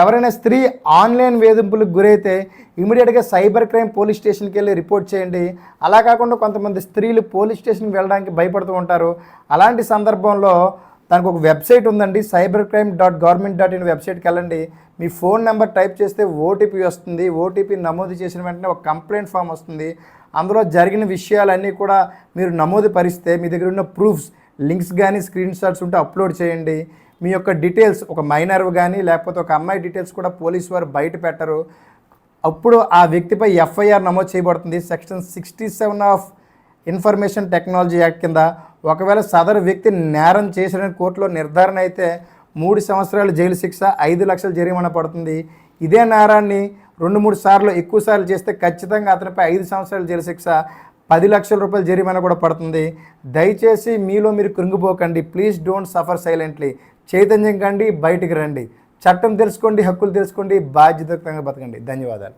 ఎవరైనా స్త్రీ ఆన్లైన్ వేధింపులకు గురైతే ఇమీడియట్గా సైబర్ క్రైమ్ పోలీస్ స్టేషన్కి వెళ్ళి రిపోర్ట్ చేయండి. అలా కాకుండా కొంతమంది స్త్రీలు పోలీస్ స్టేషన్కి వెళ్ళడానికి భయపడుతూ ఉంటారు. అలాంటి సందర్భంలో దానికి ఒక వెబ్సైట్ ఉందండి, cybercrime.government.in వెబ్సైట్కి వెళ్ళండి. మీ ఫోన్ నెంబర్ టైప్ చేస్తే ఓటీపీ వస్తుంది. ఓటీపీ నమోదు చేసిన వెంటనే ఒక కంప్లైంట్ ఫామ్ వస్తుంది. అందులో జరిగిన విషయాలన్నీ కూడా మీరు నమోదు పరిస్తే మీ దగ్గర ఉన్న ప్రూఫ్స్, లింక్స్ కానీ స్క్రీన్ షాట్స్ ఉంటే అప్లోడ్ చేయండి. మీ యొక్క డీటెయిల్స్, ఒక మైనర్ కానీ లేకపోతే ఒక అమ్మాయి డీటెయిల్స్ కూడా పోలీసు వారు బయట పెట్టరు. అప్పుడు ఆ వ్యక్తిపై ఎఫ్ఐఆర్ నమోదు చేయబడుతుంది section 67 of information technology act కింద. ఒకవేళ సదరు వ్యక్తి నేరం చేసిన కోర్టులో నిర్ధారణ అయితే 3 సంవత్సరాలు జైలు శిక్ష, 5 లక్షల జరిమానా పడుతుంది. ఇదే నేరాన్ని 2-3 సార్లు ఎక్కువ సార్లు చేస్తే ఖచ్చితంగా అతనిపై 5 సంవత్సరాల జైలు శిక్ష, 10 లక్షల రూపాయల జరిమానా కూడా పడుతుంది. దయచేసి మీలో మీరు కృంగిపోకండి. Please don't suffer silently. చైతన్యం కండి, బయటికి రండి. చట్టం తెలుసుకోండి, హక్కులు తెలుసుకోండి, బాధ్యతయుతంగా బతకండి. ధన్యవాదాలు.